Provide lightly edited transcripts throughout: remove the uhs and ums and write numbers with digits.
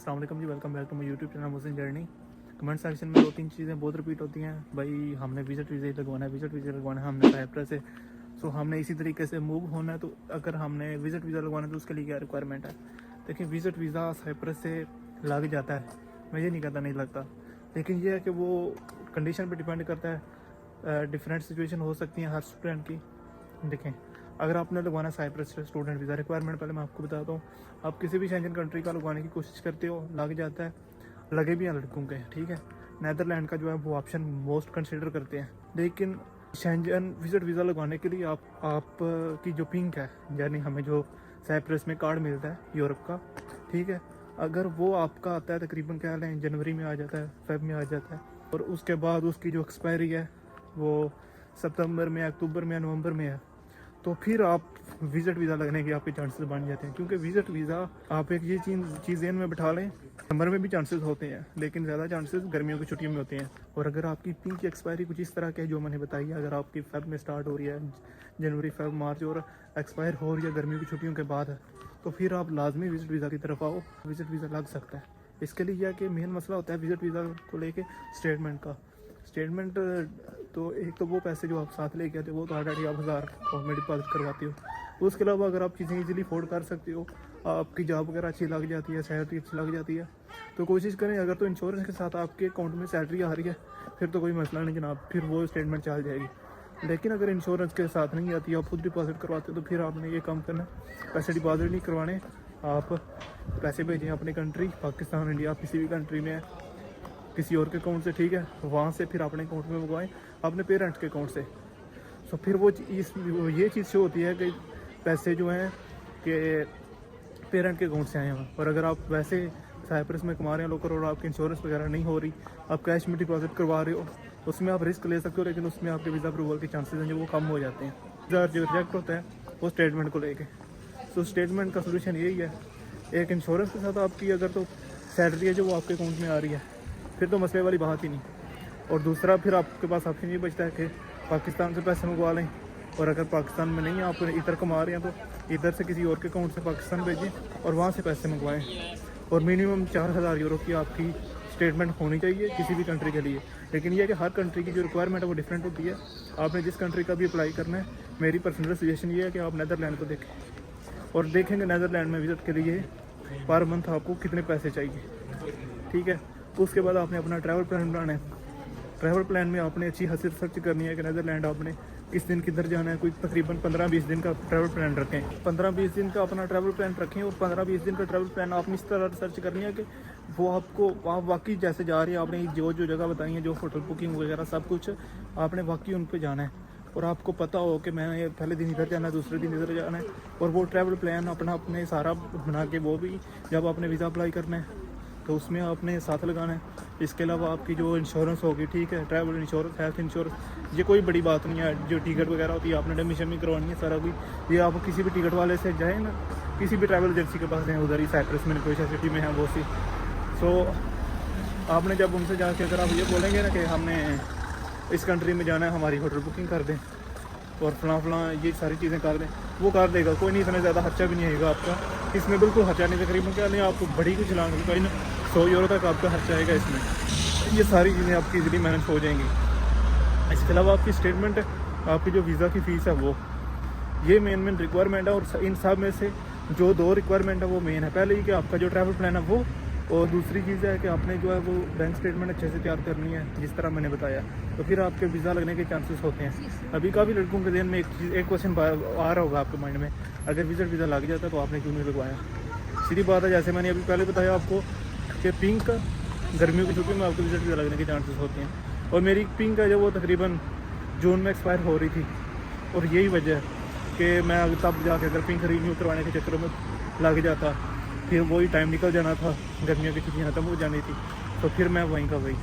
अस्सलाम वालेकुम जी, welcome back to my YouTube channel Muslim journey. Comment section में 2-3 चीज़ें बहुत रिपीट होती हैं। भाई हमने विजिट वीज़ा लगवाना है, विजिट वीज़ा लगवाना है हमने साइप्रस से। सो हमने इसी तरीके से मूव होना है। तो अगर हमने विजिट वीज़ा लगवाना है तो उसके लिए क्या रिक्वायरमेंट है? देखिए, विजिट वीज़ा साइप्रस से लग जाता है, मैं ये नहीं कहता नहीं लगता, लेकिन ये है कि वो कंडीशन पर डिपेंड करता है। डिफरेंट सिचुएशन हो सकती हैं हर स्टूडेंट की। देखें, अगर आपने लगवाना साइप्रस से स्टूडेंट वीज़ा, रिक्वायरमेंट पहले मैं आपको बताता हूँ। आप किसी भी शेंजन कंट्री का लगवाने की कोशिश करते हो, लग जाता है, लगे भी हैं लड़कों के, ठीक है। नैदरलैंड का जो है वो ऑप्शन मोस्ट कंसिडर करते हैं, लेकिन शेंजन विजिट वीज़ा लगवाने के लिए आप की जो पिंक है, यानी हमें जो साइप्रस में कार्ड मिलता है यूरोप का, ठीक है, अगर वो आपका आता है तकरीबन क्या लें जनवरी में आ जाता है, फेब में आ जाता है, और उसके बाद उसकी जो एक्सपायरी है वो सितंबर में, अक्टूबर में या नवंबर में है, तो फिर आप विजिट वीज़ा लगने के आपके चांसेस बन जाते हैं। क्योंकि विजिट वीज़ा आप एक ये चीज़ ज़हन में बिठा लें, समर में भी चांसेस होते हैं, लेकिन ज़्यादा चांसेस गर्मियों की छुट्टियों में होते हैं। और अगर आपकी पिंक की एक्सपायरी कुछ इस तरह के है जो मैंने बताई है, अगर आपकी फेब में स्टार्ट हो रही है, जनवरी फेब मार्च, और एक्सपायर हो रही है गर्मियों की छुट्टियों के बाद है, तो फिर आप लाजमी विजिट वीज़ा की तरफ आओ, विजिट वीज़ा लग सकता है। इसके लिए यह कि मेन मसला होता है विजिट वीज़ा को लेके स्टेटमेंट का। स्टेटमेंट तो एक तो वो पैसे जो आप साथ लेके आते हो वो तो 8,000 गवर्नमेंट डिपॉजिट करवाती हो। उसके अलावा अगर आप चीज़ें इजीली अफोर्ड कर सकते हो, आपकी जॉब वगैरह अच्छी लग जाती है, सैलरी अच्छी लग जाती है, तो कोशिश करें। अगर तो इंश्योरेंस के साथ आपके अकाउंट में सैलरी आ रही है फिर तो कोई मसला नहीं जनाब, फिर वो स्टेटमेंट चल जाएगी। लेकिन अगर इंश्योरेंस के साथ नहीं आती, आप खुद डिपॉजिट करवाते हो, तो फिर आपने ये काम करना, पैसे डिपॉजिट नहीं करवाने, आप पैसे भेजें अपनी कंट्री, पाकिस्तान, इंडिया, किसी भी कंट्री में है, किसी और के अकाउंट से, ठीक है, वहाँ से फिर अपने अकाउंट में मंगवाएं, अपने पेरेंट्स के अकाउंट से। तो फिर ये चीज़ शो होती है कि पैसे जो हैं कि पेरेंट के अकाउंट से आए हैं। और अगर आप वैसे साइप्रस में कमा रहे हैं लोकल और आपकी इंश्योरेंस वगैरह नहीं हो रही, आप कैश में डिपॉजिट करवा रहे हो, उसमें आप रिस्क ले सकते हो, लेकिन उसमें आपके वीज़ा अप्रूवल के चांसेस हैं जो वो कम हो जाते हैं। वीज़ा जो रिजेक्ट होता है वो स्टेटमेंट को लेके। तो स्टेटमेंट का सोल्यूशन यही है, एक इंश्योरेंस के साथ आपकी अगर तो सैलरी है जो वो आपके अकाउंट में आ रही है, फिर तो मसले वाली बात ही नहीं। और दूसरा फिर आपके पास ऑप्शन ये बचता है कि पाकिस्तान से पैसे मंगवा लें, और अगर पाकिस्तान में नहीं है, आप इधर कमा रहे हैं, तो इधर से किसी और के अकाउंट से पाकिस्तान भेजें और वहाँ से पैसे मंगवाएं। और मिनिमम 4,000 यूरो की आपकी स्टेटमेंट होनी चाहिए किसी भी कंट्री के लिए। लेकिन यह है कि हर कंट्री की जो रिक्वायरमेंट है वो डिफरेंट होती है। आपने जिस कंट्री का भी अप्लाई करना है, मेरी पर्सनल सजेशन ये है कि आप नैदरलैंड को देखें, और देखेंगे नैदरलैंड में विजिट के लिए पर मंथ आपको कितने पैसे चाहिए, ठीक है। उसके बाद आपने अपना ट्रैवल प्लान बनाना है। ट्रैवल प्लान में आपने अच्छी हसीर सर्च करनी है कि नैदरलैंड आपने किस दिन किधर जाना है। कोई तकरीबन 15-20 दिन का ट्रैवल प्लान रखें, 15-20 दिन का अपना ट्रैवल प्लान रखें। और 15-20 दिन का ट्रैवल प्लान आपने इस तरह सर्च करनी है कि वो आपको आप वाकई जैसे जा रही है, आपने जो जगह बताई है, जो होटल बुकिंग वगैरह सब कुछ आपने वाकई उन पर जाना है, और आपको पता हो कि मैं पहले दिन इधर जाना है, दूसरे दिन इधर जाना है, और वो ट्रैवल प्लान अपने सारा बना के, वो भी जब आपने वीज़ा अप्लाई करना है तो उसमें आपने साथ लगाना है। इसके अलावा आपकी जो इंश्योरेंस होगी, ठीक है, ट्रैवल इंश्योरेंस, हेल्थ इंश्योरेंस, ये कोई बड़ी बात नहीं है। जो टिकट वगैरह होती है आपने एडमिशन भी करवानी है, सारा कुछ ये आप किसी भी टिकट वाले से जाए ना, किसी भी ट्रैवल एजेंसी के पास जाएँ, उधर ही साइप्रस में कोई सिटी में है वो सी। सो आपने जब उनसे जाके अगर आप ये बोलेंगे ना कि हमने इस कंट्री में जाना है, हमारी होटल बुकिंग कर दें और फलां ये सारी चीज़ें कर दें, वो कर देगा। कोई नहीं, इतना ज़्यादा खर्चा भी नहीं आएगा आपका इसमें, बिल्कुल खर्चा नहीं, तकरीबन क्या नहीं, आपको बड़ी कुछ लाएंगे कोई ना 100 यूरो तक आपका खर्चा आएगा इसमें। ये सारी चीज़ें आपकी इजीली मैनेज हो जाएंगी। इसके अलावा आपकी स्टेटमेंट, आपकी जो वीज़ा की फ़ीस है वो, ये मेन रिक्वायरमेंट है। और इन सब में से जो 2 रिक्वायरमेंट है वो मेन है। पहले ही कि आपका जो ट्रैवल प्लान है वो, और दूसरी चीज़ है कि आपने जो है वो बैंक स्टेटमेंट अच्छे से तैयार करनी है जिस तरह मैंने बताया, तो फिर आपके वीज़ा लगने के चांसेस होते हैं। अभी काफ़ी लड़कों के ध्यान में एक क्वेश्चन आ रहा होगा आपके माइंड में, अगर विजिट वीज़ा लग जाता तो आपने क्यों नहीं लगवाया? सीधी बात है, जैसे मैंने अभी पहले बताया आपको कि पिंक गर्मियों की छुट्टियों में आपको विजिट वीज़ा लगने के चांसेस होते हैं। और मेरी पिंक है जो वो तकरीबन जून में एक्सपायर हो रही थी, और यही वजह है कि मैं तब जाके अगर पिंक रिन्यू करवाने के चक्कर में लग जाता, फिर वही टाइम निकल जाना था, गर्मियों की छुट्टियाँ खत्म हो जानी थी, तो फिर मैं वहीं का वही।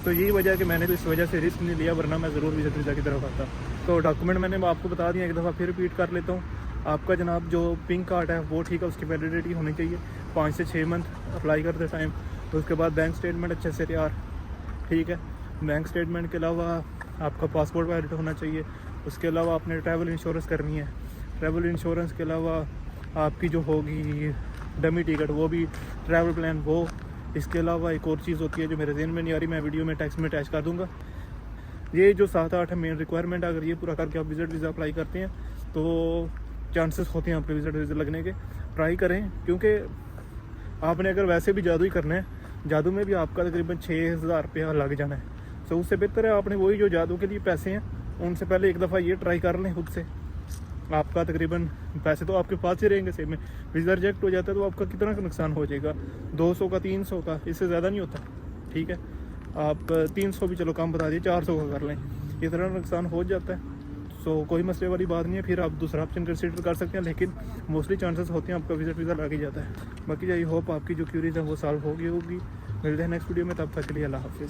तो यही वजह है कि मैंने तो इस वजह से रिस्क नहीं लिया, वरना मैं ज़रूर विजिट वीज़ा की तरफ आता। तो डॉक्यूमेंट मैंने आपको बता दिया, एक दफ़ा फिर रिपीट कर लेता हूँ। आपका जनाब जो पिंक कार्ड है वो ठीक है, उसकी वैलिडिटी होनी चाहिए 5 से 6 मंथ अप्लाई करते टाइम। तो उसके बाद बैंक स्टेटमेंट अच्छे से तैयार, ठीक है। बैंक स्टेटमेंट के अलावा आपका पासपोर्ट वैलिड होना चाहिए। उसके अलावा आपने ट्रैवल इंश्योरेंस करनी है। ट्रैवल इंश्योरेंस के अलावा आपकी जो होगी डमी टिकट, वो भी ट्रैवल प्लान वो। इसके अलावा एक और चीज़ होती है जो मेरे ज़हन में नहीं आ रही, मैं वीडियो में टेक्स्ट में अटैच कर दूँगा। ये जो 7-8 मेन रिक्वायरमेंट, अगर ये पूरा करके आप विज़िट वीज़ा अप्लाई करते हैं तो चांसेस होते हैं आपके विज़िट वीज़ा लगने के। ट्राई करें, क्योंकि आपने अगर वैसे भी जादू ही करना है, जादू में भी आपका तकरीबन 6,000 रुपया लग जाना है। तो उससे बेहतर है आपने वही जो जादू के लिए पैसे हैं उनसे पहले एक दफ़ा ये ट्राई कर लें खुद से। आपका तकरीबन पैसे तो आपके पास ही रहेंगे सेम में। वीज़ा रिजेक्ट हो जाता है तो आपका कितना का नुकसान हो जाएगा, 200 का, 300 का, इससे ज़्यादा नहीं होता। ठीक है, आप 300 भी चलो कम बता दिए, 400 का कर लें, इतना नुकसान हो जाता है। सो कोई मसले वाली बात नहीं है, फिर आप दूसरा ऑप्शन कंसिडर कर सकते हैं, लेकिन मोस्टली चांसेस होते हैं आपका विज़िट वीज़ा लग ही जाता है। बाकी आई होप आपकी जो क्यूरीज है वो सॉल्व हो गई होगी। मिलते हैं नेक्स्ट वीडियो में, तब तक के लिए अल्लाह हाफिज़।